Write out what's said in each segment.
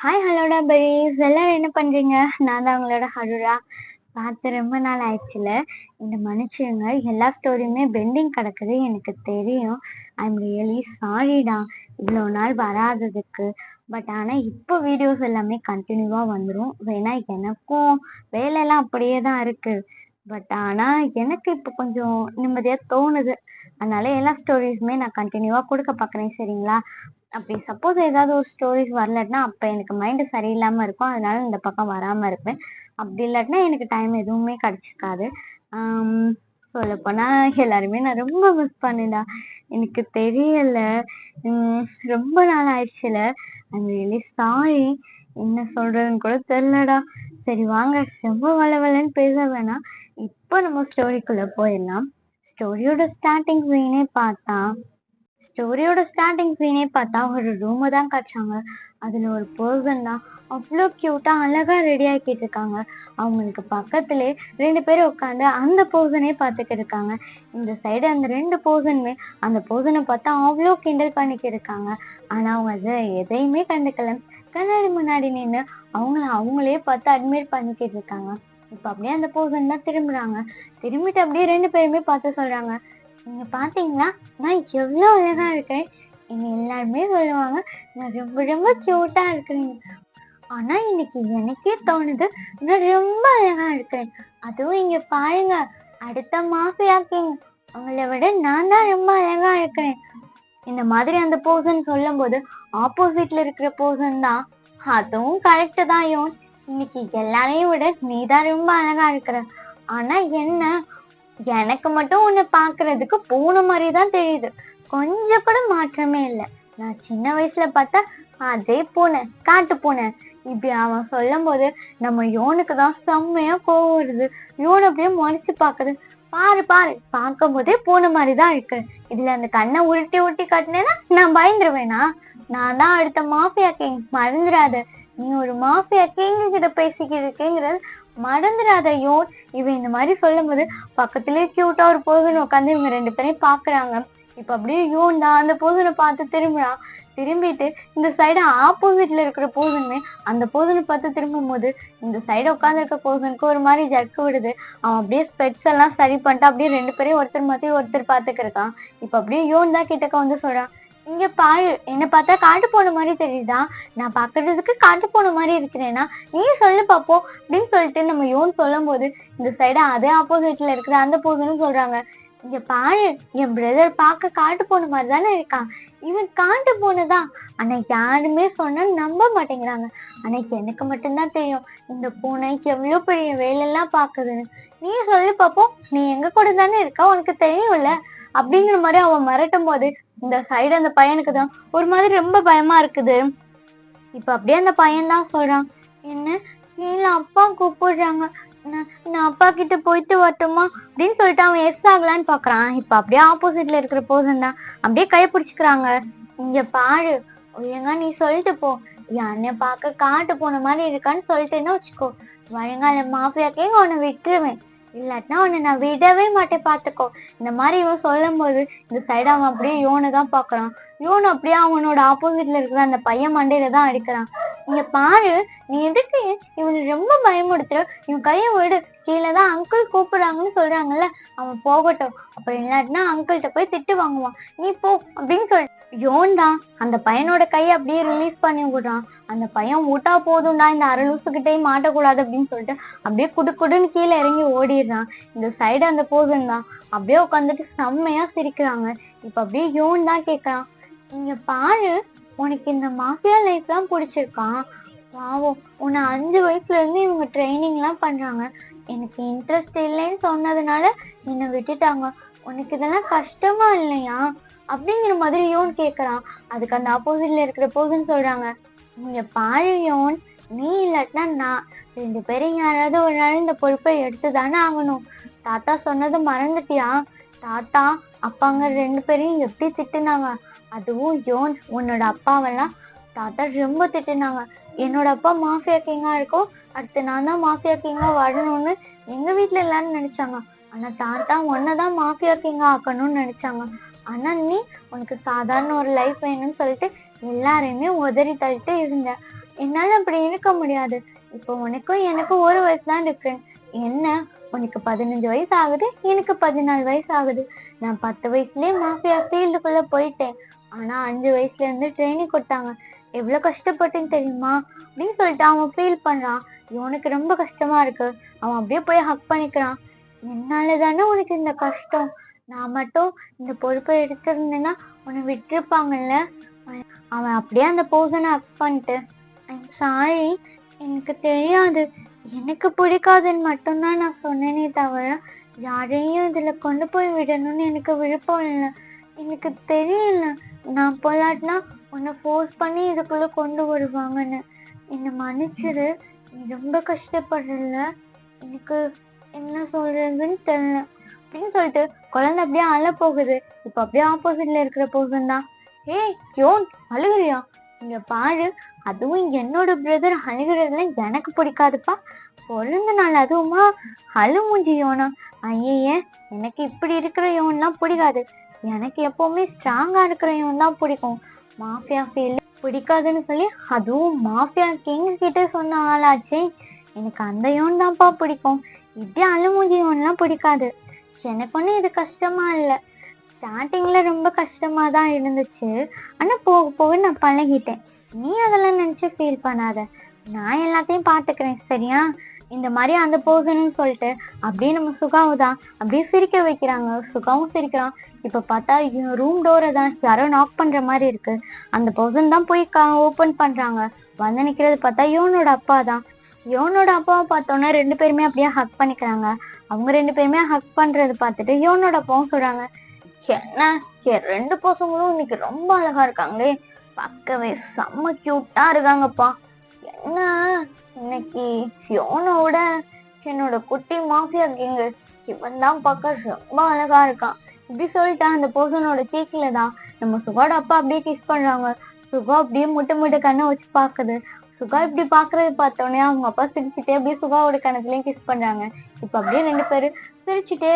Hi ஹலோடா berries எல்லாரும் என்ன பண்றீங்க? நான் தான் உங்களோட ஹருரா. பார்த்து ரொம்ப நாள் ஆயிடுச்சுல. இந்த மன்னிச்சிடுங்க, எல்லா ஸ்டோரியுமே பெண்டிங் கிடக்குது எனக்கு தெரியும். ஐம் ரியலி சாரிடா இவ்வளோ நாள் வராததுக்கு. பட் ஆனால் இப்போ வீடியோஸ் எல்லாமே கண்டினியூவாக வந்துடும். வேணா எனக்கும் வேலையெல்லாம் அப்படியே தான் இருக்கு. பட் ஆனால் எனக்கு இப்போ கொஞ்சம் நிம்மதியாக தோணுது. அதனால எல்லா ஸ்டோரிஸுமே நான் கண்டினியூவாக கொடுக்க பார்க்குறேன், சரிங்களா? அப்படி சப்போஸ் ஏதாவது ஒரு ஸ்டோரிஸ் வரலன்னா அப்போ எனக்கு மைண்டு சரியில்லாமல் இருக்கும். அதனால இந்த பக்கம் வராமல் இருப்பேன். அப்படி இல்லாட்டினா எனக்கு டைம் எதுவுமே கிடைச்சிருக்காது. சொல்லப்போனால் எல்லாருமே நான் ரொம்ப மிஸ் பண்ணேன்டா. எனக்கு தெரியல. ரொம்ப நாள் ஆயிடுச்சுல. I'm really sorry. என்ன சொல்றதுன்னு கூட தெரிலடா. சரி வாங்க, ரொம்ப வளவலன்னு பேச வேணாம். இப்போ நம்ம ஸ்டோரிக்குள்ளே போயிடலாம். ஸ்டோரியோட ஸ்டார்டிங் சீனே பார்த்தா ஒரு ரூமை தான் காட்டுறாங்க. அதுல ஒரு பர்சன் தான் அவ்வளோ கியூட்டா அழகா ரெடி ஆக்கிட்டு இருக்காங்க. அவங்களுக்கு பக்கத்திலே 2 பேரும் உட்காந்து அந்த பர்சனே பார்த்துட்டு இருக்காங்க. இந்த சைடு அந்த 2 பர்சனுமே அந்த பர்சனை பார்த்தா அவ்வளோ கிண்டல் பண்ணிக்கிட்டு இருக்காங்க. ஆனா அவங்க அதை எதையுமே கண்டுக்கல. கண்ணாடி முன்னாடி நின்று அவங்களே பார்த்து அட்மைர் பண்ணிக்கிட்டு இருக்காங்க. இப்ப அப்படியே அந்த பர்சன் தான் திரும்புறாங்க. திரும்பிட்டு அப்படியே 2 பேருமே பார்த்து சொல்றாங்க, நீங்க பாத்தீங்களா நான் எவ்வளவு அழகா இருக்கேன். என்ன எல்லாருமே சொல்லுவாங்க நான் ரொம்ப ரொம்ப கியூட்டா இருக்கிறேன். ஆனா இன்னைக்கு எனக்கே தோணுது நான் ரொம்ப அழகா இருக்கேன். அதுவும் இங்க பாருங்க, அடுத்த மாஃபியா கிங் உங்களை விட நான் தான் ரொம்ப அழகா இருக்கிறேன். இந்த மாதிரி அந்த பர்சன் சொல்லும் போது ஆப்போசிட்ல இருக்கிற பர்சன் தான், அதுவும் கரெக்ட் தான் யோன், இன்னைக்கு எல்லாரையும் விட நீ தான் ரொம்ப அழகா இருக்கிற. ஆனா என்ன, எனக்கு மட்டும் உன்னை பாக்குறதுக்கு பூனை மாதிரி தான் தெரியுது. கொஞ்சம் கூட மாற்றமே இல்லை. நான் சின்ன வயசுல பார்த்தா அதே பூனை, காட்டு பூனை. இப்படி அவன் சொல்லும் போது நம்ம யோனுக்கு தான் செம்மையா கோவம் வருது. யோன் அப்படியே மறைச்சு பாக்குது. பாரு பாரு, பார்க்கும் போதே பூனை மாதிரிதான் இருக்கு. இதுல அந்த கண்ணை உருட்டி உருட்டி காட்டினேன்னா நான் பயந்துருவேனா? நான் தான் அடுத்த மாஃபியா கிங், மறந்துடாத. நீ ஒரு மாஃபியா கிங் கிட்ட பேசிக்கிட்டு இருக்கேங்கிறது மறந்துடாத யோன். இவன் இந்த மாதிரி சொல்லும் போது பக்கத்துலயே கியூட்டா ஒரு பர்சன் உட்காந்து இவங்க 2 பேரையும் பாக்குறாங்க. இப்ப அப்படியே யோன் தான் அந்த பர்சனை பார்த்து திரும்புறான். திரும்பிட்டு இந்த சைடு ஆப்போசிட்ல இருக்கிற பர்சனுமே அந்த பர்சனை பார்த்து திரும்பும் போது இந்த சைடு உட்காந்து இருக்க பர்சனுக்கு ஒரு மாதிரி ஜர்க்கு விடுது. அவன் அப்படியே ஸ்பெட்ஸ் எல்லாம் சரி பண்ணிட்டு அப்படியே 2 பேரையும் ஒருத்தர் மாத்தி ஒருத்தர் பாத்துக்கு இருக்கான். இப்ப அப்படியே யோன் தான் கிட்டக்க வந்து சொல்றான், இங்க பாரு, என்ன பார்த்தா காட்டு போன மாதிரி தெரியுதா? நான் பாக்குறதுக்கு காட்டு போன மாதிரி இருக்கிறேன்னா நீ சொல்லு பாப்போம் அப்படின்னு சொல்லிட்டு நம்ம யோன் சொல்லும் போது இந்த சைடு அதே ஆப்போசிட்ல இருக்கிற அந்த பர்சனும் சொல்றாங்க, இங்க பாரு, என் பிரதர் பார்க்க காட்டு போன மாதிரி தானே இருக்கான். இவன் காட்டு போனதான். அன்னைக்கு யாருமே சொன்னா நம்ப மாட்டேங்கிறாங்க. அன்னைக்கு எனக்கு மட்டும்தான் தெரியும் இந்த பூனை எவ்வளவு பெரிய வேலையெல்லாம் பாக்குதுன்னு. நீ சொல்லு பாப்போம், நீ எங்க கூட தானே இருக்கா, உனக்கு தெரியும்ல அப்படிங்கிற மாதிரி அவன் மிரட்டும் போது இந்த சைடு அந்த பையனுக்கு தான் ஒரு மாதிரி ரொம்ப பயமா இருக்குது. இப்ப அப்படியே அந்த பையன் தான் சொல்றான், என்ன கீழே அப்பா கூப்பிடுறாங்க, நான் அப்பா கிட்ட போயிட்டு வரட்டுமா அப்படின்னு சொல்லிட்டு அவன் எஸ் ஆகலான்னு பாக்குறான். இப்ப அப்படியே ஆப்போசிட்ல இருக்கிற பர்சன் தான் அப்படியே கை பிடிச்சுக்கிறாங்க. இங்க பாரு, ஒழுங்கா நீ சொல்லிட்டு போ. யானை பார்க்க காட்டு போன மாதிரி இருக்கான்னு சொல்லிட்டேன்னு வச்சுக்கோ, வருங்கால மாஃபியாக்கே உன்னை விட்டுருவேன். இல்லாட்டினா உன்னை நான் விடவே மாட்டேன், பாத்துக்கோ. இந்த மாதிரி இவன் சொல்லும் போது இந்த சைடு அவன் அப்படியே யோனை தான் பாக்குறான். யோன் அப்படியே அவனோட ஆப்போசிட்ல இருக்கிற அந்த பையன் மண்டையில தான் அடிக்கிறான். இங்க பாரு, நீ எதுக்கு இவனை ரொம்ப பயமுடுத்துற, இவன் கையை விடு, கீழே தான் அங்கிள் கூப்பிடுறாங்கன்னு சொல்றாங்கல்ல, அவன் போகட்டும். அப்புறம் இல்லாட்டினா அங்கிள்கிட்ட போய் திட்டு வாங்குவான், நீ போ அப்படின்னு சொல்லி யோன் தான் அந்த பையனோட கையை அப்படியே ரிலீஸ் பண்ணி விடுறான். அந்த பையன் விட்டா போதும்டா, இந்த அரலூசுகிட்டையும் மாட்டக்கூடாது அப்படின்னு சொல்லிட்டு அப்படியே குடுக்குடுன்னு கீழே இறங்கி ஓடிடுறான். இந்த சைடு அந்த போதும் தான் அப்படியே உட்காந்துட்டு செம்மையா சிரிக்கிறாங்க. இப்ப அப்படியே யோன் தான் கேட்கறான், இங்க பாரு, உனக்கு இந்த மாஃபியா லைஃப் எல்லாம் பிடிச்சிருக்கான்? பாவம், உன்னை 5 வயசுல இருந்து இவங்க ட்ரைனிங் எல்லாம் பண்றாங்க. எனக்கு இன்ட்ரெஸ்ட் இல்லைன்னு சொன்னதுனால என்னை விட்டுட்டாங்க. உனக்கு இதெல்லாம் கஷ்டமா இல்லையா அப்படிங்கிற மாதிரி யோன் கேக்குறான். அதுக்கு அந்த ஆப்போசிட்ல இருக்கிற பர்சன் சொல்றாங்க, இங்க பாரு யோன், நீ இல்லாட்டினா நான், 2 பேரும் யாராவது ஒரு நாள் இந்த பொறுப்பை எடுத்து தானே ஆகணும். தாத்தா சொன்னதை மறந்துட்டியா? தாத்தா அப்பாங்க 2 பேரையும் எப்படி திட்டுனாங்க. அதுவும் யோன், உன்னோட அப்பாவெல்லாம் தாத்தா ரொம்ப திட்டுனாங்க. என்னோட அப்பா மாஃபியா கிங்கா இருக்கும், அடுத்து நான் தான் மாஃபியா கிங்கா வரணும்னு எங்க வீட்டுல எல்லாரும் நினைச்சாங்க. ஆனா தாத்தா உன்னதான் மாஃபியா கிங்கா ஆக்கணும்னு நினைச்சாங்க. ஆனா நீ உனக்கு சாதாரண ஒரு லைஃப் வேணும்னு சொல்லிட்டு எல்லாரையுமே உதறி தள்ளிட்டு இருந்த. என்னால அப்படி இருக்க முடியாது. இப்போ உனக்கும் எனக்கும் 1 வயசு தான் டிஃப்ரெண்ட். என்ன, உனக்கு 15 வயசு ஆகுது, எனக்கு 14 வயசு ஆகுது. நான் 10 வயசுலயே மாஃபியா ஃபீல்டுக்குள்ள போயிட்டேன். ஆனா 5 வயசுல இருந்து ட்ரைனிங் கொடுத்தாங்க. எவ்வளவு கஷ்டப்பட்டேன்னு தெரியுமா அப்படின்னு சொல்லிட்டு அவன் ஃபீல் பண்றான். இவனுக்கு ரொம்ப கஷ்டமா இருக்கு. அவன் அப்படியே போய் ஹக் பண்ணிக்கிறான். என்னால தானே உனக்கு இந்த கஷ்டம். நான் மட்டும் இந்த பொறுப்பை எடுத்திருந்தேன்னா உன்னை விட்டுருப்பாங்கல்ல. அவன் அப்படியே அந்த போசனை ஹக் பண்ணிட்டு, ஐம் சாரி, எனக்கு தெரியாது, எனக்கு பிடிக்காதுன்னு மட்டும்தான் நான் சொன்னேனே தவிர யாரையும் இதுல கொண்டு போய் விடணும்னு எனக்கு விருப்பம் இல்லை. எனக்கு தெரியல, நான் போலாட்டினா உன்னை ஃபோர்ஸ் பண்ணி இதுக்குள்ள கொண்டு வருவாங்கன்னு. என்னை மன்னிச்சிரு, நீ ரொம்ப கஷ்டப்படுறல, எனக்கு என்ன சொல்றதுன்னு தெரியல அப்படின்னு சொல்லிட்டு குழந்தை அப்படியே அழ போகுது. இப்ப அப்படியே ஆப்போசிட்ல இருக்கிற போசன் தான், ஏய் யோன், அழுகுறியா? இங்க பாரு, அதுவும் என்னோட பிரதர் அழுகிறதுல எனக்கு பிடிக்காதுப்பா. பிறந்த நாள் அதுவுமா அழுமூஞ்சி யோனா? ஐயே, எனக்கு இப்படி இருக்கிற யோன்லாம் பிடிக்காது. எனக்கு எப்பவுமே ஸ்ட்ராங்கா இருக்கிற யோன் தான் பிடிக்கும். மாஃபியா ஃபீல் பிடிக்காதுன்னு சொல்லி அதுவும் மாஃபியா கிங் கிட்ட சொன்ன ஆளாச்சே, எனக்கு அந்த யோன் தான்ப்பா பிடிக்கும். இப்படி அழுமூஞ்சி யோன்லாம் பிடிக்காது. எனக்கு ஒன்றும் இது கஷ்டமா இல்லை. ஸ்டார்டிங்ல ரொம்ப கஷ்டமா தான் இருந்துச்சு. ஆனா போக போக நான் பழகிட்டேன். நீ அதெல்லாம் நினைச்சு ஃபீல் பண்ணாத, நான் எல்லாத்தையும் பாத்துக்கிறேன், சரியா? இந்த மாதிரி அந்த போகணும்னு சொல்லிட்டு அப்படியே நம்ம சுகாவுதான் அப்படியே சிரிக்க வைக்கிறாங்க. சுகாவும் சிரிக்கிறான். இப்ப பார்த்தா ரூம் டோரை தான் யாரோ நாக் பண்ற மாதிரி இருக்கு. அந்த பர்சன் தான் போய் ஓபன் பண்றாங்க. வந்து நிக்கிறது பார்த்தா யோனோட அப்பா தான். யோனோட அப்பாவை பார்த்தோன்னா 2 பேருமே அப்படியே ஹக் பண்ணிக்கிறாங்க. அவங்க 2 பேருமே ஹக் பண்றது பார்த்துட்டு யோனோட அப்பாவும் சொல்றாங்க, என்ன 2 பசங்களும் இன்னைக்கு ரொம்ப அழகா இருக்காங்களே, பார்க்கவே செம்ம கியூட்டா இருக்காங்கப்பா. என்ன இன்னைக்கு யோனோட என்னோட குட்டி மாஃபியா கிங்கு இவன் தான் பார்க்க ரொம்ப அழகா இருக்கான். இப்படி சொல்லிட்டு அந்த பர்சனோட சீக்கில தான் நம்ம சுகாவோட அப்பா அப்படியே கிஸ் பண்றாங்க. சுகா அப்படியே முட்டை முட்டை கண்ணை வச்சு பாக்குது. சுகா இப்படி பாக்குறது பார்த்தோன்னே அவங்க அப்பா சிரிச்சுட்டே அப்படியே சுகாவோட கணக்குலயும் கிஸ் பண்றாங்க. இப்ப அப்படியே 2 பேரும் சிரிச்சுட்டே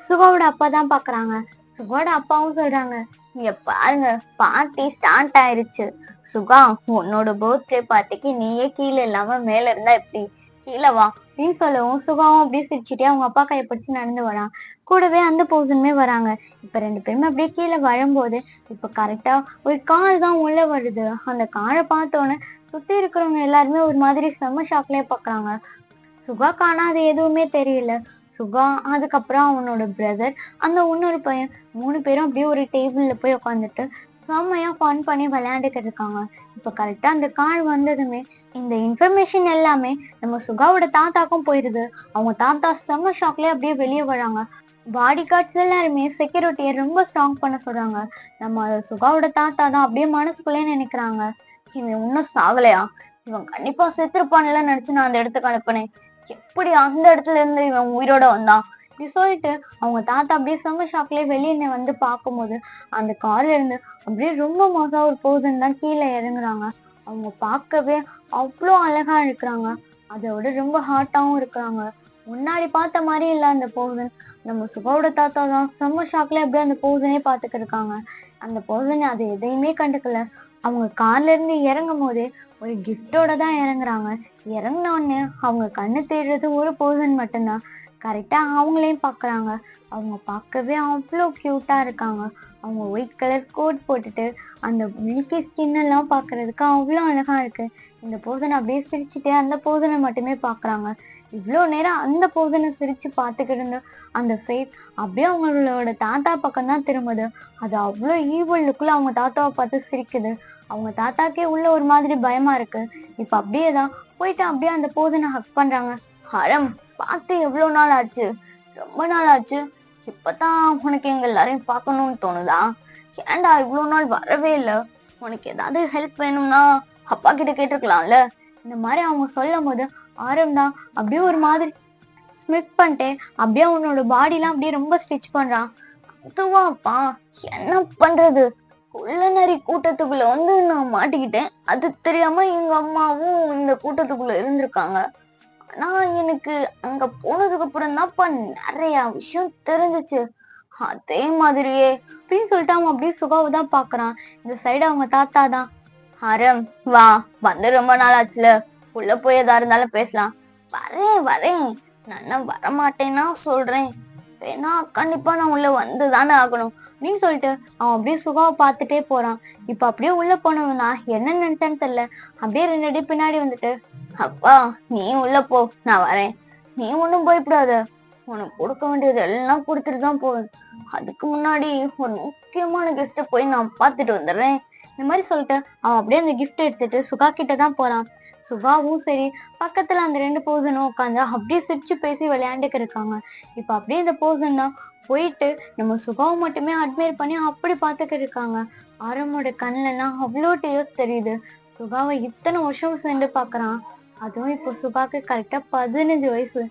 சுகாவோட அப்பா தான் பாக்குறாங்க. சுகாவோட அப்பாவும் சொல்றாங்க, இங்க பாருங்க, பார்ட்டி ஸ்டார்ட் ஆயிருச்சு. சுகா, உன்னோட பர்த்டே பார்ட்டிக்கு நீயே கீழே இல்லாம மேல இருந்தா எப்படி? கீழே வா அப்படின்னு சொல்லவும் சுகாவும் அப்படியே சிரிச்சுட்டே அவங்க அப்பா கையை பிடிச்சு நடந்து வரான். கூடவே அந்த பர்சனுமே வராங்க. இப்ப 2 பேருமே அப்படியே கீழே வரும்போது இப்ப கரெக்டா ஒரு கார் தான் உள்ள வருது. அந்த காரை பார்த்தோன்னே சுத்தி இருக்கிறவங்க எல்லாருமே ஒரு மாதிரி செம்ம ஷாக்லயே பாக்குறாங்க. சுகா காணாது எதுவுமே தெரியல. சுகா, அதுக்கப்புறம் அவனோட பிரதர், அந்த இன்னொரு பையன், 3 பேரும் அப்படியே ஒரு டேபிள்ல போய் உட்காந்துட்டு செம்மையா ஃபன் பண்ணி விளையாண்டுக்கிட்டு இருக்காங்க. இப்ப கரெக்டா அந்த கார் வந்ததுமே இந்த இன்ஃபர்மேஷன் எல்லாமே நம்ம சுகாவோட தாத்தாக்கும் போயிருது. அவங்க தாத்தா செம்ம ஷாக்லயே அப்படியே வெளியே வராங்க. பாடி கார்ட்ஸ் எல்லாருமே செக்யூரிட்டியை ரொம்ப ஸ்ட்ராங் பண்ண சொல்றாங்க. நம்ம சுகாவோட தாத்தா தான் அப்படியே மனசுக்குள்ளே நினைக்கிறாங்க, இவன் இன்னும் சாகலையா, இவன் கண்டிப்பா செத்துருப்பான்ல நினைச்சு நான் அந்த இடத்துக்கு அனுப்புனேன். எப்படி அந்த இடத்துல இருந்து இவன் உயிரோட வந்தான்? இப்படி சொல்லிட்டு அவங்க தாத்தா அப்படியே செம்ம ஷாக்லயே வெளியே வந்து பார்க்கும்போது அந்த கார்ல இருந்து அப்படியே ரொம்ப மோசம் ஒரு பர்சன் தான் கீழே இறங்குறாங்க. அவங்க பார்க்கவே அவ்வளோ அழகா இருக்கிறாங்க. அதோட ரொம்ப ஹாட்டாவும் இருக்கிறாங்க. முன்னாடி பார்த்த மாதிரி இல்ல அந்த பர்சன். நம்ம சுகாவோட தாத்தா தான் செம்ம ஷாக்ல அப்படியே அந்த பர்சனே பார்த்துட்டு இருக்காங்க. அந்த பர்சன் அது எதையுமே கண்டுக்கல. அவங்க கார்ல இருந்து இறங்கும் போதே ஒரு கிஃப்டோட தான் இறங்குறாங்க. இறங்கின உடனே அவங்க கண்ணு தேடுறது ஒரு பர்சன் மட்டும்தான். கரெக்டா அவங்களையும் பாக்குறாங்க. அவங்க பார்க்கவே அவ்வளோ கியூட்டா இருக்காங்க. அவங்க ஒயிட் கலர் கோட் போட்டுட்டு அந்த மில்கி ஸ்கின் எல்லாம் பாக்குறதுக்கு அவ்வளோ அழகா இருக்கு. இந்த பர்சன் அப்படியே சிரிச்சுட்டே அந்த பர்சனை மட்டுமே பாக்குறாங்க. இவ்வளோ நேரம் அந்த பர்சனை சிரிச்சு பார்த்துக்கிட்டு இருந்த அந்த ஃபேஸ் அப்படியே அவங்களோட தாத்தா பக்கம் தான் திரும்புது. அது அவ்வளோ ஈவலுக்குள்ள அவங்க தாத்தாவை பார்த்து சிரிக்குது. அவங்க தாத்தாக்கே உள்ள ஒரு மாதிரி பயமா இருக்கு. இப்ப அப்படியேதான் போயிட்டு அப்படியே அந்த பர்சனை ஹக் பண்றாங்க. ஹரம், பார்த்து எவ்வளவு நாள் ஆச்சு, ரொம்ப நாள் ஆச்சு, இப்பதான் உனக்கு எங்க எல்லாரையும் பார்க்கணும்னு தோணுதா? ஏன்டா இவ்வளவு நாள் வரவே இல்லை? உனக்கு ஏதாவது ஹெல்ப் வேணும்னா அப்பா கிட்ட கேட்டிருக்கலாம்ல. இந்த மாதிரி அவங்க சொல்லும் போது ஆரம் தான் அப்படியே ஒரு மாதிரி ஸ்மித் பண்ணிட்டு அப்படியே அவனோட பாடிலாம் அப்படியே ரொம்ப ஸ்டிச் பண்றான். அதுவாப்பா, என்ன பண்றது, குள்ளநரி கூட்டத்துக்குள்ள வந்து நான் மாட்டிக்கிட்டேன். அது தெரியாம எங்க அம்மாவும் இந்த கூட்டத்துக்குள்ள இருந்திருக்காங்க. ஆனா எனக்கு அங்க போனதுக்கு அப்புறம் தான்ப்பா நிறைய விஷயம் தெரிஞ்சிச்சு. அதே மாதிரியே அப்படின்னு சொல்லிட்டு அவன் அப்படியே சுகாவை தான் பாக்குறான். இந்த சைடு அவங்க தாத்தா தான், ஆரம் வா, வந்து ரொம்ப நாள் ஆச்சுல, உள்ள போய் எதா இருந்தாலும் பேசலாம். வரேன் வரேன், நான் வரமாட்டேன்னா சொல்றேன், வேணா கண்டிப்பா நான் உள்ள வந்துதானே ஆகணும் அப்படின்னு சொல்லிட்டு அவன் அப்படியே சுகாவை பார்த்துட்டே போறான். இப்ப அப்படியே உள்ள போனவனா என்ன நினைச்சான்னு தெரியல, அப்படியே 2 அடி பின்னாடி வந்துட்டு, அப்பா நீ உள்ள போ, நான் வரேன், நீ ஒண்ணும் போய்விடாத, உனக்கு கொடுக்க வேண்டியது எல்லாம் கொடுத்துட்டு தான் போவேன், அதுக்கு முன்னாடி ஒரு முக்கியமான கெஸ்ட போய் நான் பார்த்துட்டு வந்துடுறேன். இந்த மாதிரி சொல்லிட்டு அவன் அப்படியே அந்த கிஃப்ட் எடுத்துட்டு சுகா கிட்ட தான் போறான். சுகாவும் சரி, பக்கத்துல அந்த 2 பர்சனும் உட்காந்து அப்படியே சிரிச்சு பேசி விளையாண்டுக்கு இருக்காங்க. இப்ப அப்படியே இந்த பர்சன் தான் போயிட்டு நம்ம சுகாவை மட்டுமே அட்மையர் பண்ணி அப்படி பார்த்துக்கிட்டு இருக்காங்க. ஆரமோட கண்ணுல எல்லாம் அவ்வளோ டீயர்ஸ் தெரியுது. சுகாவை இத்தனை வருஷம் சென்று பாக்குறான். அதுவும் இப்போ சுகாக்கு கரெக்டா 15 வயசு.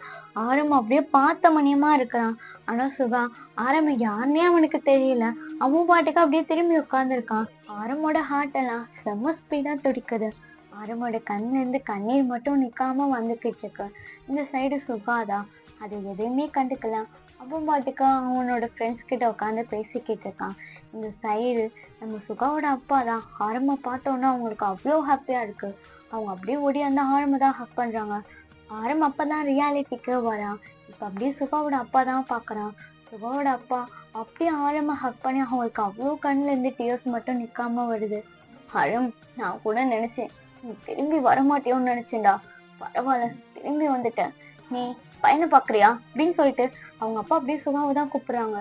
ஆரம் அப்படியே பார்த்த மணியமா இருக்கிறான். ஆனா சுகா ஆரம் யாருன்னே அவனுக்கு தெரியல. அவன் பாட்டுக்கு அப்படியே திரும்பி உட்கார்ந்துருக்கான். ஆரமோட ஹார்ட் எல்லாம் செம்ம ஸ்பீடா துடிக்குது. ஆரமோட கண்ணுல இருந்து கண்ணீர் மட்டும் நிக்காம வந்துகிட்டு இருக்கு. இந்த சைடு சுகாதான் அது எதையுமே கண்டுக்கலாம். அவன் பாட்டுக்கு அவனோட ஃப்ரெண்ட்ஸ் கிட்ட உட்காந்து பேசிக்கிட்டு இருக்கான். இந்த சைடு நம்ம சுகாவோட அப்பா தான் ஆரம்ப பார்த்தோன்னா அவங்களுக்கு அவ்வளோ ஹாப்பியா இருக்கு. அவங்க அப்படியே ஓடி அந்த ஆரம்ப தான் ஹக் பண்றாங்க. ஆரம் அப்பதான் ரியாலிட்டிக்கு வரான். இப்ப அப்படியே சுகாவோட அப்பா தான் பாக்குறான். சுகாவோட அப்பா அப்படியே ஆரம்ப ஹக் பண்ணி அவங்களுக்கு அவ்வளோ கண்ணுல இருந்து டியர்ஸ் மட்டும் நிக்காம வருது. ஆரம், நான் கூட நினைச்சேன் நீ திரும்பி வரமாட்டியோன்னு நினைச்சேன்டா, பரவாயில்ல திரும்பி வந்துட்ட, நீ பையனை பாக்குறியா அப்படின்னு சொல்லிட்டு அவங்க அப்பா அப்படியே சுகாவை தான் கூப்பிடுறாங்க.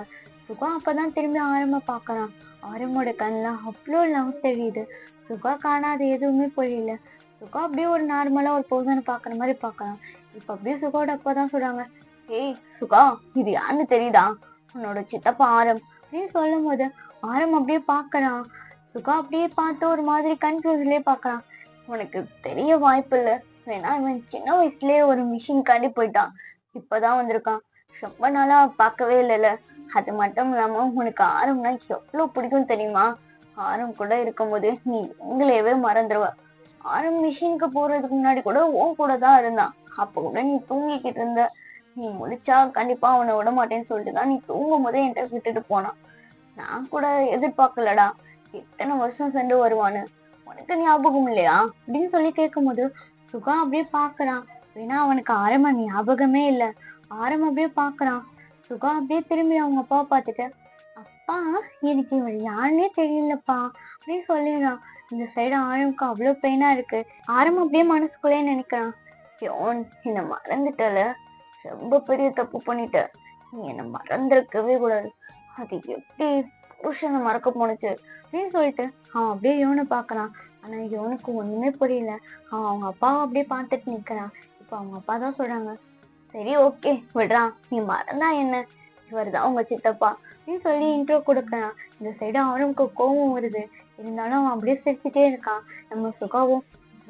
சுகா அப்பதான் திரும்பி ஆரம்ப பாக்குறான். ஆரம்போட கண்ணுல அவ்வளோ லவ் தெரியுது. சுகா காணாது எதுவுமே புரியல. சுகா அப்படியே ஒரு நார்மலா ஒரு பர்சனை பாக்குற மாதிரி பாக்கலாம். இப்ப அப்படியே சுகாவோட அப்பா தான் சொல்றாங்க, ஏய் சுகா, இது யாருன்னு தெரியுதா, உன்னோட சித்தப்பா ஆரம் அப்படின்னு சொல்லும் போது ஆரம் அப்படியே பாக்குறான். சுகா அப்படியே பார்த்து ஒரு மாதிரி கன்ஃபியூஸ்லயே பாக்குறான். உனக்கு தெரிய வாய்ப்பு இல்ல, வேணா இவன் சின்ன வயசுலயே ஒரு மிஷின் காண்டி போயிட்டான், இப்பதான் வந்திருக்கான், ரொம்ப நாளா பார்க்கவே இல்லைல்ல, அது மட்டும் இல்லாம உனக்கு ஆரம்னா எவ்வளவு பிடிக்கும் தெரியுமா, ஆரம் கூட இருக்கும்போது நீ எங்களையவே மறந்துடுவ, ஆரம் மிஷினுக்கு போறதுக்கு முன்னாடி கூட உன் கூட தான் இருந்தான், அப்ப கூட நீ தூங்கிக்கிட்டு இருந்த, நீ முடிச்சா கண்டிப்பா அவனை விட மாட்டேன்னு சொல்லிட்டு தான் நீ தூங்கும் போதே என்கிட்ட விட்டுட்டு போனான், நான் கூட எதிர்பார்க்கலடா இத்தனை வருஷம் சென்று வருவான்னு, உனக்கு ஞாபகம் இல்லையா அப்படின்னு சொல்லி கேட்கும்போது சுகா அப்படியே பாக்குறான். ஏன்னா அவனுக்கு ஆரம்ப ஞாபகமே இல்ல. ஆரம்ப அப்படியே பாக்குறான். சுகா அப்படியே திரும்பி அவங்க அப்பாவை பார்த்துட்டு, அப்பா எனக்கு இவர் யாருன்னே தெரியலப்பா அப்படின்னு சொல்லிடுறான். இந்த சைடு ஆரம்புக்கு அவ்வளவு பெயினா இருக்கு. ஆரம்பம் அப்படியே மனசுக்குள்ளே நினைக்கிறான், யோன் என்னை மறந்துட்டல, ரொம்ப பெரிய தப்பு பண்ணிட்ட, நீ என்னை மறந்திருக்கவே கூடாது, அது எப்படி புருஷனை மறக்க போனுச்சு அப்படின்னு சொல்லிட்டு அவன் அப்படியே யோனை பாக்குறான். ஆனா யோனுக்கு ஒண்ணுமே புரியல. அவன் அவங்க அப்பாவை அப்படியே பார்த்துட்டு நிக்கிறான். இப்ப அவங்க அப்பா தான் சொல்றாங்க, சரி ஓகே விடுறான், நீ மறந்தா என்ன, இவர் தான் உங்க சித்தப்பா அப்படின்னு சொல்லி இன்ட்ரோ கொடுக்கறான். இந்த சைடு அவனுக்கு கோபம் வருது. இருந்தாலும் அவன் அப்படியே சிரிச்சுட்டே இருக்கான். நம்ம சுகாவும்,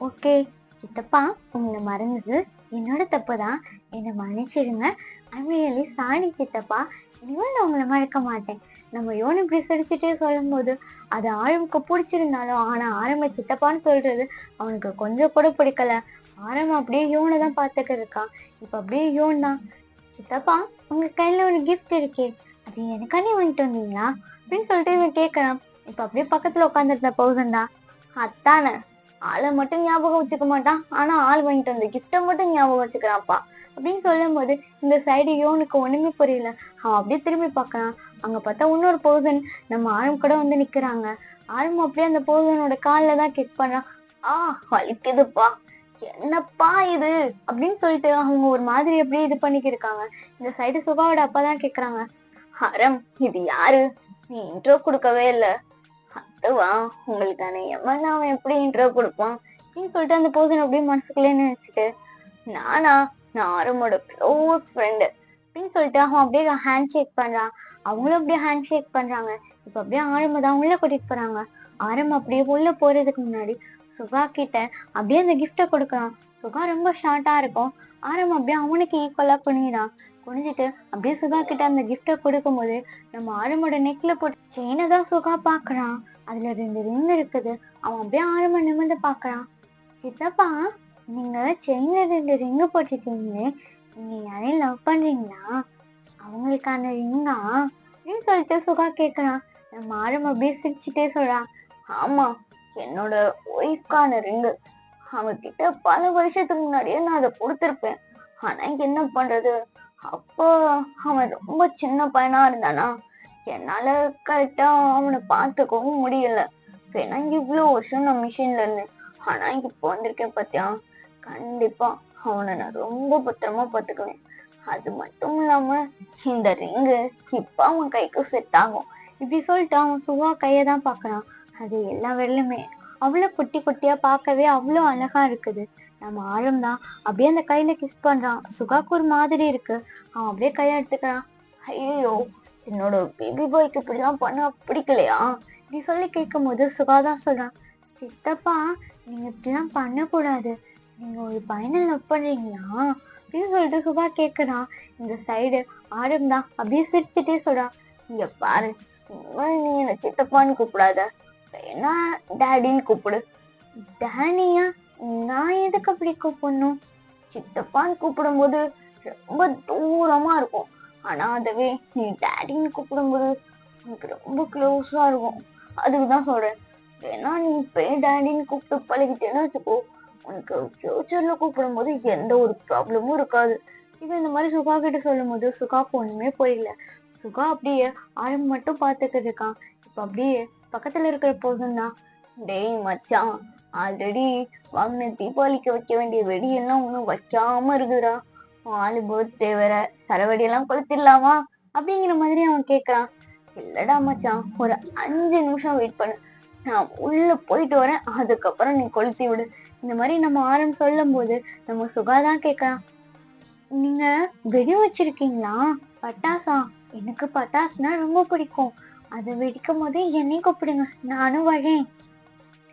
ஓகே சித்தப்பா, உங்களை மறந்தது என்னோட தப்பு தான், என்னை மன்னிச்சிடுங்க, ஐம் ரியலி சாரி சித்தப்பா, இனிமேல் நான் உங்களை மறக்க மாட்டேன். நம்ம யோனு இப்படி சிரிச்சுட்டே சொல்லும் போது அது ஆரம்புக்கு பிடிச்சிருந்தாலும் ஆனா ஆரம்ப சித்தப்பான்னு சொல்றது அவனுக்கு கொஞ்சம் கூட பிடிக்கல. ஆரம்பம் அப்படியே யோனை தான் பார்த்துட்டு இருக்கான். இப்ப அப்படியே யோன் தான், சித்தப்பா உங்க கையில ஒரு கிஃப்ட் இருக்கே, அது எனக்கானே வாங்கிட்டு வந்தீங்களா அப்படின்னு சொல்லிட்டு இவன் கேட்கறான். இப்ப அப்படியே பக்கத்துல உட்காந்துருந்த பர்சன் தான், அத்தானே ஆளை மட்டும் ஞாபகம் வச்சுக்க மாட்டான், ஆனா ஆள் வாங்கிட்டு வந்த கிஃப்டை மட்டும் ஞாபகம் வச்சுக்கிறான்ப்பா அப்படின்னு சொல்லும் போது இந்த சைடு யோனுக்கு ஒண்ணுமே புரியல. அவன் அப்படியே திரும்பி பார்க்கறான். அங்க பார்த்தா இன்னொரு பர்சன் நம்ம ஆரம் கூட வந்து நிக்கிறாங்க. ஆரம் அப்படியே அந்த பர்சனோட காலில் தான் கிக் பண்றான். வலிக்குதுப்பா, என்னப்பா இது அப்படின்னு சொல்லிட்டு அவங்க ஒரு மாதிரி அப்படியே இது பண்ணிட்டு இருக்காங்க. இந்த சைடு சுகாவோட அப்பா தான் கேக்குறாங்க, ஆரம் இது யாரு, நீ இன்ட்ரோ கொடுக்கவே இல்லை, அதுவா உங்களுக்கான எம்எல்ஏ அவன் எப்படி இன்ட்ரோ கொடுப்பான் அப்படின்னு சொல்லிட்டு அந்த பர்சன் அப்படியே மனசுக்குள்ளே நினைச்சிட்டு, நானா, நான் ஆரமோட க்ளோஸ் ஃப்ரெண்டு அப்படின்னு சொல்லிட்டு அவன் அப்படியே ஹேண்ட் ஷேக் பண்றான். அவங்களும் அப்படியே ஹேண்ட் ஷேக் பண்றாங்க. இப்ப அப்படியே ஆரம்ப தான் உள்ள கூட்டிட்டு போறாங்க. ஆரம் அப்படியே உள்ள போறதுக்கு முன்னாடி சுகா கிட்ட அப்படியே அந்த கிஃப்ட கொடுக்குறான். சுகா ரொம்ப ஷார்ட்டா இருக்கும். ஆரம் அப்படியே அவனுக்கு ஈக்குவலா குனிறான். குனிஞ்சிட்டு அப்படியே சுகா கிட்ட அந்த கிஃப்ட கொடுக்கும் போது நம்ம ஆரமோட நெக்ல போட்டு செயினை தான் சுகா பாக்குறான். அதுல 2 ரிங் இருக்குது. அவன் அப்படியே ஆரம்ப நிமிர்ந்து பாக்குறான். சித்தப்பா, நீங்க செயின்ல 2 ரிங்கு போட்டிருக்கீங்களே, நீங்க யாரையும் லவ் பண்றீங்களா, அவங்களுக்கான ரிங்கா அப்படின்னு சொல்லிட்டு சுகா கேக்குறான். நம்ம ஆரம் அப்படியே சிரிச்சுட்டே சொல்றான், ஆமா என்னோட ஒய்ஃப்கான ரிங்கு. அவன்கிட்ட பல வருஷத்துக்கு முன்னாடியே நான் அதை கொடுத்துருப்பேன். ஆனா என்ன பண்றது, அப்போ அவன் ரொம்ப சின்ன பையனா இருந்தானா, என்னால கரெக்டா அவனை பார்த்துக்கவும் முடியல. ஏன்னா இவ்வளவு வருஷம் நான் மிஷின்ல இருந்தேன். ஆனா இப்போ வந்திருக்கேன் பாத்தியா, கண்டிப்பா அவனை நான் ரொம்ப பத்திரமா பார்த்துக்குவேன். அது மட்டும் இல்லாம இந்த ரிங்கு இப்ப அவன் கைக்கு செட் ஆகும். இப்படி சொல்லிட்டு அவன் சுகா கையதான் பாக்குறான். அது எல்லா வெள்ளுமே அவ்வளவு குட்டி குட்டியா பார்க்கவே அவ்வளவு அழகா இருக்குது. நம்ம ஆழம் தான் அப்படியே அந்த கையில கிஸ் பண்றான். சுகாக்கு ஒரு மாதிரி இருக்கு. அவன் அப்படியே கைய எடுத்துக்கிறான். ஐயோ, என்னோட பேபி பாய்க்கு இப்படிலாம் பண்ண பிடிக்கலையா? இப்படி சொல்லி கேட்கும் போது சுகாதான் சொல்றான், சித்தப்பா நீங்க இப்படிலாம் பண்ணக்கூடாது, நீங்க ஒரு பையனை லவ் பண்றீங்களா அப்படின்னு சொல்லிட்டு சுகா கேக்குறான். இந்த சைடு ஆரம் தான் அப்படியே சிரிச்சுட்டே சொல்றான், இங்க பாரு, நீ என்ன சித்தப்பான்னு கூப்பிடாத, என்ன டேடின்னு கூப்பிடு. டேனியா? நான் எதுக்கு அப்படி கூப்பிடணும்? சித்தப்பான்னு கூப்பிடும் போது ரொம்ப தூரமா இருக்கும். ஆனா அதுவே நீ டேடின்னு கூப்பிடும்போது உனக்கு ரொம்ப க்ளோஸா இருக்கும். அதுக்குதான் சொல்றேன். ஏன்னா நீ இப்ப டேடின்னு கூப்பிட்டு பழகிட்டேன்னு வச்சுக்கோ, உனக்கு ஃபியூச்சர்ல கூப்பிடும் போது எந்த ஒரு ப்ராப்ளமும் இருக்காது. இவன் இந்த மாதிரி சுகா கிட்ட சொல்லும் போது சுகாக்கு ஒண்ணுமே புரியல. சுகா அப்படியே ஆழம் மட்டும் பார்த்துக்கிட்டு இருக்கான். இப்ப அப்படியே பக்கத்துல இருக்கிற போதும் தான், டேய் மச்சான், ஆல்ரெடி வாங்கின தீபாவளிக்கு வைக்க வேண்டிய வெடியெல்லாம் ஒன்றும் வைக்காம இருக்குதுடா, ஆளு பர்த்டே வேற, தரவெடியெல்லாம் கொளுத்திடலாமா அப்படிங்கிற மாதிரி அவன் கேட்கறான். இல்லடா மச்சான், ஒரு 5 நிமிஷம் வெயிட் பண்ணு, நான் உள்ள போயிட்டு வரேன், அதுக்கப்புறம் நீ கொளுத்தி விடு. இந்த மாதிரி நம்ம ஆரம் சொல்லும் போது நம்ம சுகாதான் கேட்கறான், நீங்க வெடி வச்சிருக்கீங்களா? பட்டாசா? எனக்கு பட்டாசுனா ரொம்ப பிடிக்கும், அதை வெடிக்கும் போது என்னையும் கூப்பிடுங்க, நானும் வரேன்.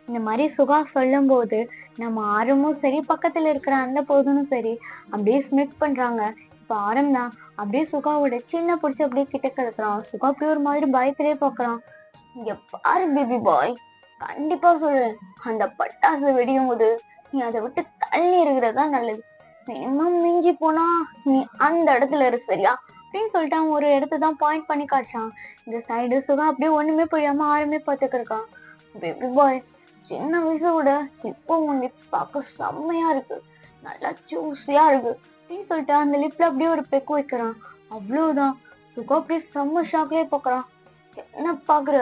இந்த மாதிரி சுகா சொல்லும் போது நம்ம ஆரமும் சரி பக்கத்துல இருக்கிற அந்த போதும் சரி அப்படியே ஸ்மிட் பண்றாங்க. இப்ப ஆரம் தான் அப்படியே சுகாவோட சின்ன பிடிச்சி அப்படியே கிட்ட கிடக்குறான். சுகா அப்படியே ஒரு மாதிரி பயத்திலே பாக்குறான். இங்க பாரு பேபி பாய், கண்டிப்பா சொல்றேன், அந்த பட்டாசு வெடியும் போது நீ அதை விட்டு தள்ளி இருக்கிறதா நல்லது. மினிமம் மிஞ்சி போனா நீ அந்த இடத்துல இரு, சரியா அப்படின்னு சொல்லிட்டு அவன் ஒரு இடத்தான் பாயிண்ட் பண்ணி காட்டுறான். இந்த சைடு சுகா அப்படியே ஒண்ணுமே புரியாம ஆரமே பார்த்துக்கு இருக்கான். பேபி பாய், சின்ன வயசோட இப்போ உன் லிப்ஸ் பார்க்க செம்மையா இருக்கு, நல்லா ஜூஸியா இருக்கு அப்படின்னு சொல்லிட்டு அந்த லிப்ல அப்படியே ஒரு பெக்கு வைக்கிறான். அவ்வளவுதான், சுகா அப்படியே செம்ம ஷாக்லயே பாக்குறான். என்ன பாக்குற,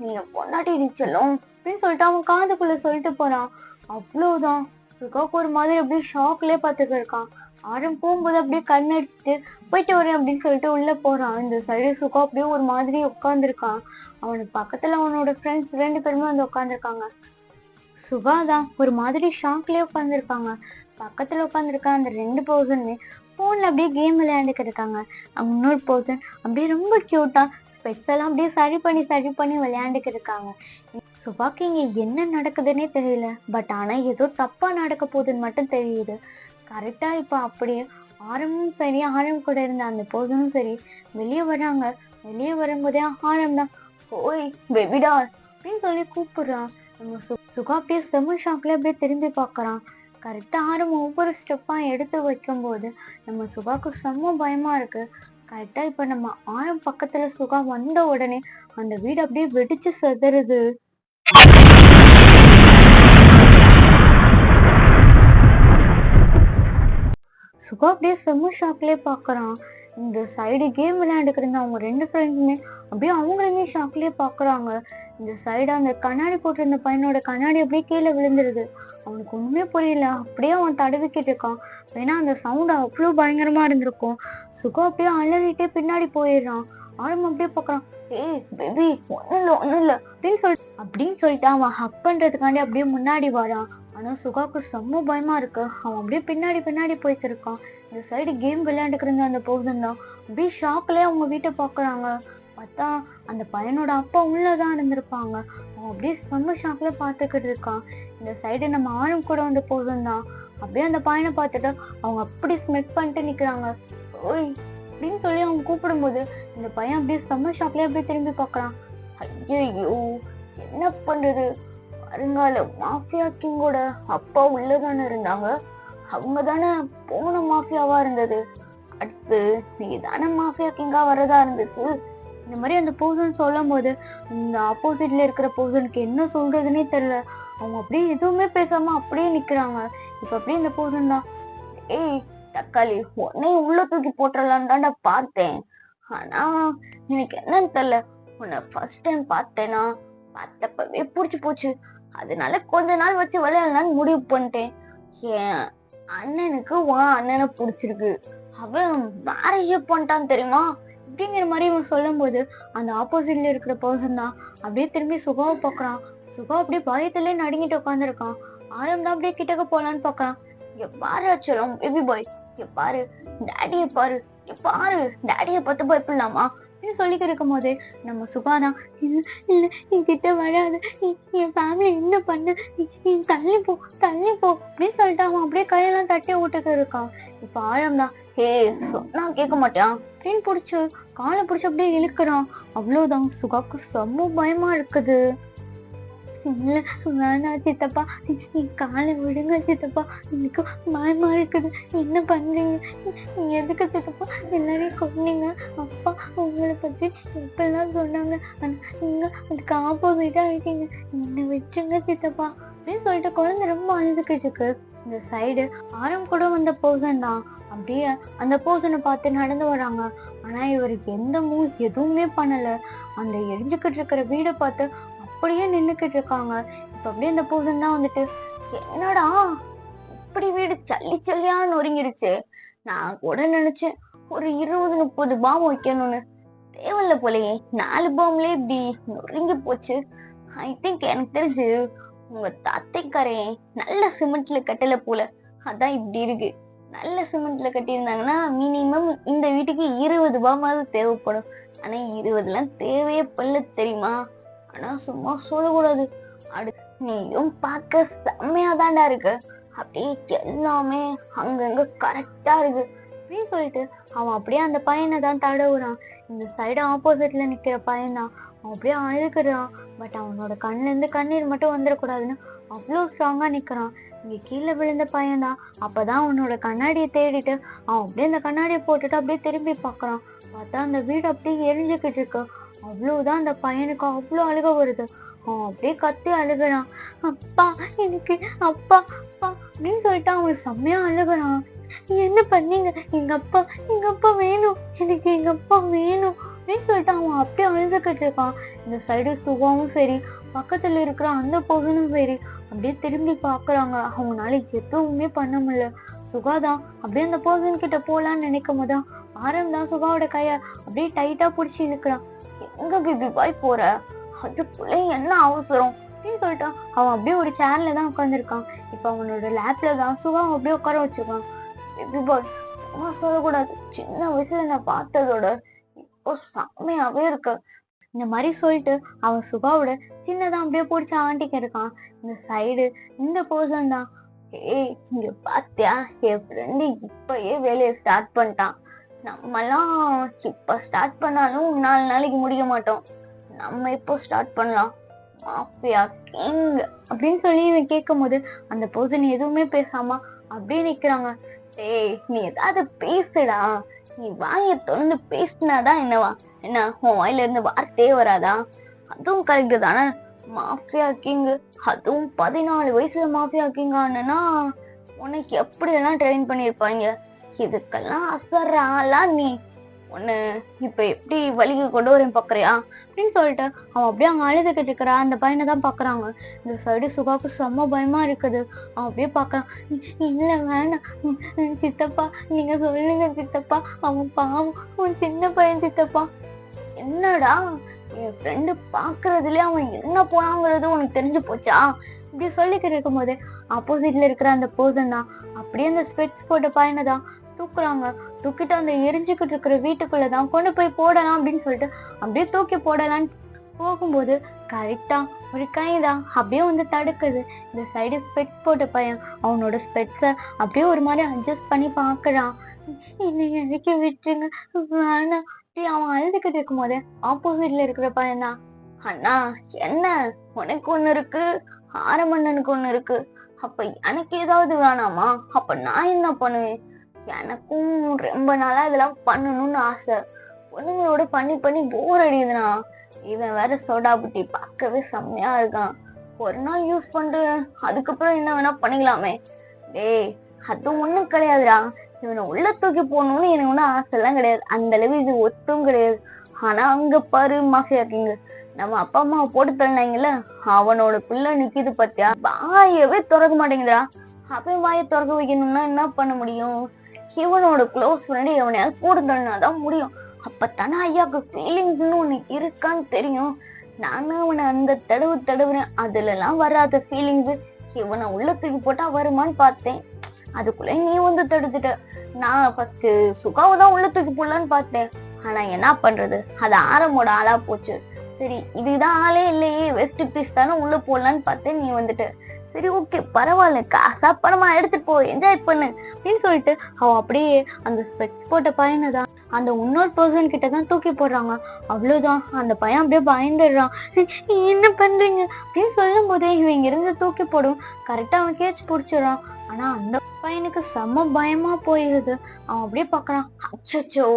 நீ என் பொண்டாட்டி நீச்சலும் அப்படின்னு சொல்லிட்டு அவன் காதுக்குள்ள சொல்லிட்டு போறான். அவ்வளவுதான், சுகாக்கு ஒரு மாதிரி அப்படியே ஷாக்லயே பார்த்துட்டு இருக்கான். ஆரம் போகும்போது அப்படியே கண் அடிச்சுட்டு போயிட்டு வரேன் அப்படின்னு சொல்லிட்டு உள்ள போறான். இந்த சைடு சுகா அப்படியே ஒரு மாதிரி உட்காந்துருக்கான். அவனுக்கு பக்கத்துல அவனோட ஃப்ரெண்ட்ஸ் 2 பேருமே வந்து உட்காந்துருக்காங்க. சுகாதான் ஒரு மாதிரி ஷாக்லயே உட்காந்துருக்காங்க. பக்கத்துல உட்காந்துருக்க அந்த 2 பர்சனுமே போன்ல அப்படியே கேம் விளையாண்டுக்கிட்டு இருக்காங்க. அவங்க இன்னொரு பர்சன் அப்படியே ரொம்ப கியூட்டா ஸ்பெக்ஸ் எல்லாம் அப்படியே சரி பண்ணி விளையாண்டுக்கிட்டு இருக்காங்க. சுகாக்கு இங்க என்ன நடக்குதுன்னே தெரியல. பட் ஆனா ஏதோ தப்பா நடக்க போகுதுன்னு மட்டும் தெரியுது. கரெக்டா இப்ப அப்படியே ஆரம்பமும் சரி ஆரம் கூட இருந்த அந்த பர்சனும் சரி வெளியே வராங்க. வெளியே வரும்போதே ஆரம் தான், ஓய் பேபிடா அப்படின்னு சொல்லி கூப்பிடுறான். நம்ம சுகா அப்படியே செம்ம ஷாக்ல அப்படியே திரும்பி பாக்குறான். கரெக்டா ஆரம் ஒவ்வொரு ஸ்டெப்பா எடுத்து வைக்கும் போது நம்ம சுகாக்கு செம்ம பயமா இருக்கு. கரெக்டா இப்ப நம்ம ஆரம் பக்கத்துல சுகா வந்த உடனே அந்த வீடு அப்படியே வெடிச்சு செதறுது. சுகா அப்படியே செம்ம ஷாக்லயே பாக்குறான். இந்த சைடு கேம் விளையாண்டுக்கிட்டு இருந்த அவங்க 2 ஃப்ரெண்ட்ஸுமே அப்படியே அவங்களுமே ஷாக்லயே பாக்குறாங்க. இந்த சைடு அந்த கண்ணாடி போட்டிருந்த பையனோட கண்ணாடி அப்படியே கீழே விழுந்துருது. அவனுக்கு ஒண்ணுமே புரியல. அப்படியே அவன் தடவிக்கிட்டு இருக்கான். ஏன்னா அந்த சவுண்ட் அவ்வளவு பயங்கரமா இருந்திருக்கும். சுகா அப்படியே அலறிட்டே பின்னாடி போயிடுறான். ஆரம்பம் அப்படியே பாக்குறான். ஏய் பேபி, ஒண்ணும் இல்ல அப்படின்னு சொல்லிட்டு அவன் ஹக் பண்றதுக்காண்டி அப்படியே முன்னாடி வரான். ஆனா சுகாக்கு செம்ம பயமா இருக்கு. அவன் அப்படியே பின்னாடி போயிட்டு இருக்கான். இந்த சைடு கேம் விளையாண்டுக்கிட்டு அந்த போதும் தான் அப்படியே ஷாக்லயே அவங்க வீட்டை பாக்குறாங்க. பார்த்தா அந்த பையனோட அப்பா உள்ளதான் இருந்திருப்பாங்க. அவன் அப்படியே செம்ம ஷாக்ல பாத்துக்கிட்டு இருக்கான். இந்த சைடு நம்ம ஆளும் கூட வந்து போதும் தான் அப்படியே அந்த பையனை பார்த்துட்டு அவங்க அப்படி ஸ்மெட் பண்ணிட்டு நிக்கிறாங்க. ஓய் அப்படின்னு சொல்லி அவங்க கூப்பிடும் போது இந்த பையன் அப்படியே செம்ம ஷாக்லயே அப்படியே திரும்பி பாக்குறான். ஐயோ, என்ன பண்றது, வருங்கால மாஃபியா கிங்கோட அப்பா உள்ளதானே இருந்தாங்க, அவங்க தானே போன மாஃபியாவா இருந்தது, அடுத்து நீ தானே மாஃபியா கிங்கா வரதா இருந்துச்சு, இந்த மாதிரி அந்த பர்சன் சொல்லும் போது இந்த ஆப்போசிட்ல இருக்கிற பர்சனுக்கு என்ன சொல்றதுன்னே தெரியல. அவங்க அப்படியே எதுவுமே பேசாம அப்படியே நிக்கிறாங்க. இப்ப அப்படியே இந்த பர்சன் தான், ஏய் தக்காளி, உன்னை உள்ள தூக்கி போட்டுடலான்னு தான்டா பார்த்தேன். ஆனா எனக்கு என்னன்னு தெரியல, உன்னை ஃபர்ஸ்ட் டைம் பார்த்தேனா பார்த்தப்பவே புடிச்சு போச்சு. அதனால கொஞ்ச நாள் வச்சு விளையாடலான்னு முடிவு பண்ணிட்டேன். என் அண்ணனுக்கு உன் அண்ணனை பிடிச்சிருக்கு, அவன் மேரேஜ் பண்ணிட்டான் தெரியுமா அப்படிங்கிற மாதிரி இவன் சொல்லும் போது அந்த ஆப்போசிட்ல இருக்கிற பர்சன் தான் அப்படியே திரும்பி சுகாவை பாக்குறான். சுகா அப்படியே பயத்திலே நடுங்கிட்டு உட்காந்துருக்கான். ஆரம் தான் அப்படியே கிட்டக்க போலான்னு பாக்குறான். இங்க பாரு அச்சலம் பேபி பாய், இங்க பாரு டேடிய பாரு, இங்க பாரு டேடிய பார்த்து பயப்படலாமா அப்படின்னு சொல்லிக்கிட்டு இருக்கும் போதே நம்ம சுகாதான், இல்ல இல்ல என்கிட்ட வராது, என் ஃபேமிலி என்ன பண்ண, தள்ளி போ தள்ளி போ அப்படின்னு சொல்லிட்டு அவன் அப்படியே கையெல்லாம் தட்டி விட்டுட்டு இருக்கான். இப்ப ஆழம் தான், ஹே சொன்னா கேட்க மாட்டான் அப்படின்னு பிடிச்சு காலை பிடிச்சு அப்படியே இழுக்கிறான். அவ்வளவுதான், சுகாக்கு செம்ம பயமா இருக்குது. இல்ல வேணாம் சித்தப்பா, நீ காலை விடுங்க சித்தப்பா, எனக்கு பயமா இருக்குது, என்ன பண்றீங்க, எதுக்கு சித்தப்பா எல்லாரையும் கொன்னீங்க, அப்பா உங்களை பத்தி எப்பெல்லாம் சொன்னாங்க, ஆனா நீங்க அதுக்கு ஆப்போசிட்டா இருக்கீங்க, என்ன விட்டுருங்க சித்தப்பா அப்படின்னு சொல்லிட்டு குழந்தை ரொம்ப அழுதுகிட்டு இருக்கு. இந்த சைடு ஆரம் கூட வந்த பர்சன் தான் அப்படியே அந்த பர்சனை பார்த்து நடந்து வராங்க. ஆனா இவருக்கு எந்த மூவ் எதுவுமே பண்ணல. அந்த எரிஞ்சுக்கிட்டு இருக்கிற வீடை பார்த்து அப்படியே நின்னுக்கிட்டு இருக்காங்க. இப்ப அப்படியே அந்த பர்சன் தான் வந்துட்டு, என்னடா இப்படி வீடு சல்லி சல்லியா நொறுங்கிடுச்சு, நான் கூட நினைச்சேன் ஒரு 20-30 பாம் வைக்கணும்னு, தேவையில்ல போலயே 4 பாம்லயே இப்படி நொறுங்கி போச்சு. ஐ திங்க் எனக்கு தெரிஞ்சு உங்க தாத்தைக்காரே நல்ல சிமெண்ட்ல கட்டல போல, அதான் இப்படி இருக்கு. நல்ல சிமெண்ட்ல கட்டியிருந்தாங்கன்னா மினிமம் இந்த வீட்டுக்கு 20 பாமாவது தேவைப்படும். ஆனா 20 தேவையே பல்ல தெரியுமா. ஆனா சும்மா சொல்லக்கூடாது, அடுத்து நீயும் பார்க்க செம்மையா தாண்டா இருக்கு, அப்படியே எல்லாமே அங்கங்க கரெக்டா இருக்கு அப்படின்னு சொல்லிட்டு அவன் அப்படியே அந்த பையனை தான் தடவுறான். இந்த சைடு ஆப்போசிட்ல நிக்கிற பையன் தான் அவன் அப்படியே அழுகுறான். பட் அவனோட கண்ணுல இருந்து கண்ணீர் மட்டும் வந்துடக்கூடாதுன்னு அவ்வளோ ஸ்ட்ராங்கா நிக்கிறான். இங்க கீழே விழுந்த பையன் தான் அப்பதான் அவனோட கண்ணாடியை தேடிட்டு அவன் அப்படியே அந்த கண்ணாடியை போட்டுட்டு அப்படியே திரும்பி பாக்குறான். பார்த்தா அந்த வீடு அப்படியே எரிஞ்சுக்கிட்டு இருக்கு. அவ்வளவுதான், அந்த பையனுக்கு அவ்வளவு அழுக வருது. அவன் அப்படியே கத்தி அழுகுறான், அப்பா எனக்கு அப்பா அப்பா அப்படின்னு சொல்லிட்டு அவன் செம்மையா அழுகுறான். என்ன பண்ணீங்க, எங்க அப்பா வேணும், எனக்கு எங்க அப்பா வேணும் அப்படின்னு சொல்லிட்டு அவன் அப்படியே அழுதுகிட்டு இருக்கான். இந்த சைடு சுகாவும் சரி பக்கத்துல இருக்கிற அந்த பர்சனும் சரி அப்படியே திரும்பி பாக்குறாங்க. அவங்களால எதுவுமே பண்ண முடியல. சுகாதான் அப்படியே அந்த பர்சன் கிட்ட போலான்னு நினைக்கும் போதுதான் ஆரம் தான் சுகாவோட கைய அப்படியே டைட்டா புடிச்சு இழுக்கிறான். எங்க பேபி பாய் போற, அதுக்குள்ள என்ன அவசரம் அப்படின்னு சொல்லிட்டு அவன் அப்படியே ஒரு சேர்ல தான் உட்காந்துருக்கான். இப்ப அவனோட லேப்ல தான் சுகா அப்படியே உட்கார வச்சிருக்கான். பேபி பாய் சும்மா சொல்லக்கூடாது, சின்ன வயசுல நான் பார்த்ததோட இப்போ செம்மையாவே இருக்கு இந்த மாதிரி சொல்லிட்டு அவன் சுகாவோட சின்னதான் அப்படியே பிடிச்ச ஆண்டிக்கு இருக்கான். இந்த சைடு இந்த பர்சன் தான், ஏய் இங்க பாத்தியா என் ஃப்ரெண்டு இப்பயே வேலையை ஸ்டார்ட் பண்ணிட்டான், நம்மலாம் இப்ப ஸ்டார்ட் பண்ணாலும் 4 நாளைக்கு முடிக்க மாட்டோம், நம்ம இப்போ ஸ்டார்ட் பண்ணலாம், மாஃபியா கிங் அப்படின்னு சொல்லி இவன் கேட்கும் போது அந்த பர்சன் எதுவுமே பேசாம அப்படியே நிக்கிறாங்க. ஏய் நீ ஏதாவது பேசுடா, நீ வாயை தொடர்ந்து பேசினாதான் என்னவா, என்ன உன் வாயில இருந்து வார்த்தையே வராதா, அதுவும் கரெக்டு தானே, மாஃபியா கிங் அதுவும் 14 வயசுல மாஃபியா கிங் ஆனா உனக்கு எப்படியெல்லாம் ட்ரெயின் பண்ணிருப்பாங்க, இதுக்கெல்லாம் அசர்றாளா நீ, உன்னை இப்ப எப்படி வலிக்கு கொண்டு வரேன் பாக்குறியா அப்படின்னு சொல்லிட்டு அவன் அப்படியே அங்க அழுதுகிட்டு இருக்கிறா. அந்த பையனை தான் பாக்குறாங்க. இந்த சைடு சுகாவுக்கு செம்ம பயமா இருக்குது. அவன் அப்படியே பாக்குறான், இல்ல வேணாம் சித்தப்பா, நீங்க சொல்லுங்க சித்தப்பா, அவன் பாவம், அவன் சின்ன பையன் சித்தப்பா. என்னடா என் ஃப்ரெண்டு பாக்குறதுலயே அவன் என்ன போனாங்கிறது உனக்கு தெரிஞ்சு போச்சா இப்படி சொல்லிக்கிட்டு இருக்கும் போது ஆப்போசிட்ல இருக்கிற அந்த பர்சன் தான் அப்படியே அந்த ஸ்பெட்ஸ் போட்ட பையனை தான் தூக்குறாங்க. தூக்கிட்டு அந்த எரிஞ்சுக்கிட்டு இருக்கிற வீட்டுக்குள்ளதான் கொண்டு போய் போடலாம் அப்படின்னு சொல்லிட்டு அப்படியே தூக்கி போடலான்னு போகும்போது கரெக்டா ஒரு கைதான் அப்படியே வந்து தடுக்குது. இந்த சைடு ஸ்பெட்ஸ் போட்ட பையன் அவனோட ஸ்பெட்ஸ அப்படியே ஒரு மாதிரி அட்ஜஸ்ட் பண்ணி பாக்குறான். என்னை இறக்கி விட்டுருங்க வேணாம் அவன் அழுதுகிட்டு இருக்கும் போது ஆப்போசிட்ல இருக்கிற பையன் தான், அண்ணா என்ன உனக்கு ஒண்ணு இருக்கு, ஆரமண்ணனுக்கு ஒண்ணு இருக்கு, அப்ப எனக்கு ஏதாவது வேணாமா, அப்ப நான் என்ன பண்ணுவேன், எனக்கும் ரொம்ப நாளா இதெல்லாம் பண்ணணும்னு ஆசை, பொண்ணுங்களோட பண்ணி பண்ணி போர் அடிக்குதுண்ணா. இவன் வேற சோடா புட்டி பார்க்கவே செம்மையா இருக்கான். ஒரு நாள் யூஸ் பண்ற, அதுக்கப்புறம் என்ன வேணா பண்ணிக்கலாமே. டேய், அது ஒண்ணும் கிடையாதுடா. இவனை உள்ள தூக்கி போடணும்னு எனக்கு ஒன்னும் ஆசை எல்லாம் கிடையாது. அந்த அளவு இது ஒத்தும் கிடையாது. ஆனா அங்க பாரு மாஃபியா கிங், நம்ம அப்பா அம்மாவை போட்டு தள்ளினாங்கல்ல, அவனோட பிள்ளை நிக்குது பாத்தியா, வாயவே திறக்க மாட்டேங்குதுடா. அவன் வாயை திறக்க வைக்கணும்னா என்ன பண்ண முடியும்? இவனோட க்ளோஸ் ஃப்ரெண்டு எவனையாவது போட்டு தள்ளினாதான் முடியும். அப்பத்தானே ஐயாவுக்கு ஃபீலிங்ஸ்னு ஒண்ணு இருக்கான்னு தெரியும். நானும் அவனை அந்த தடவுறேன், அதுல எல்லாம் வராத ஃபீலிங்ஸ் இவனை உள்ள தூக்கி போட்டா வருமான்னு பார்த்தேன். அதுக்குள்ள நீ வந்து தடுத்துட்ட. நான் ஃபர்ஸ்ட் சுகாவை தான் உள்ள தூக்கி போடலான்னு பார்த்தேன். ஆனா என்ன பண்றது, அது ஆரமோட ஆளா போச்சு. சரி, இதுதான் ஆளே இல்லையே, வெஸ்ட் பீஸ் தானே உள்ள போடலான்னு பார்த்தேன், நீ வந்துட்டு. சரி ஓகே பரவாயில்ல, காசா பணமா எடுத்துட்டு போ, என்ஜாய் பண்ணு அப்படின்னு சொல்லிட்டு அவன் அப்படியே அந்த ஸ்பெக்ஸ் போட்ட பையனை தான் அந்த இன்னொரு பர்சன் கிட்ட தான் தூக்கி போடுறாங்க. அவ்வளவுதான், அந்த பையன் அப்படியே பயந்துடுறான். என்ன பண்றீங்க அப்படின்னு சொல்லும் போதே இவன் இங்க இருந்து தூக்கி போடும். கரெக்டா அவன் கேச்சு பிடிச்சிடறான். ஆனா அந்த பையனுக்கு செம்ம பயமா போயிருது. அவன் அப்படியே பாக்குறான். அச்சோ,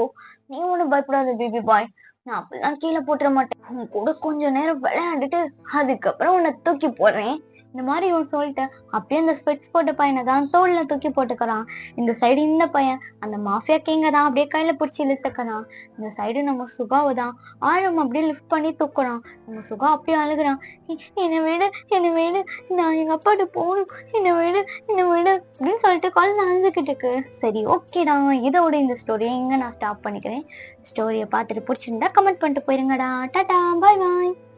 நீ ஒண்ணு பயப்படாத பேபி பாய், நான் அப்படிலாம் கீழே போட்டுற மாட்டேன். உன் கூட கொஞ்ச நேரம் விளையாண்டுட்டு அதுக்கப்புறம் உன்னை தூக்கி போடுறேன். இந்த மாதிரி இவன் சொல்லிட்டு அப்படியே அந்த ஸ்பெக்ஸ் போட்ட பையனை தான் தோல்ல தூக்கி போட்டுக்கிறான். இந்த சைடு இந்த பையன் அந்த மாஃபியா கிங்க தான் அப்படியே கையில பிடிச்சி இழுத்துக்கிறான். இந்த சைடு நம்ம சுகாவை தான் ஆழம் அப்படியே லிஃப்ட் பண்ணி தூக்குறான். நம்ம சுகா அப்படியே அழுகுறான். என்னை விடு, நான் எங்க அப்பாட்ட போகணும், என்னை விடு அப்படின்னு சொல்லிட்டு குழந்தை அழுதுகிட்டு இருக்கு. சரி ஓகேடா, இதோட இந்த ஸ்டோரியை இங்க நான் ஸ்டாப் பண்ணிக்கிறேன். ஸ்டோரியை பார்த்துட்டு பிடிச்சிருந்தா கமெண்ட் பண்ணிட்டு போயிருங்கடா. டாடா, பாய் பாய்.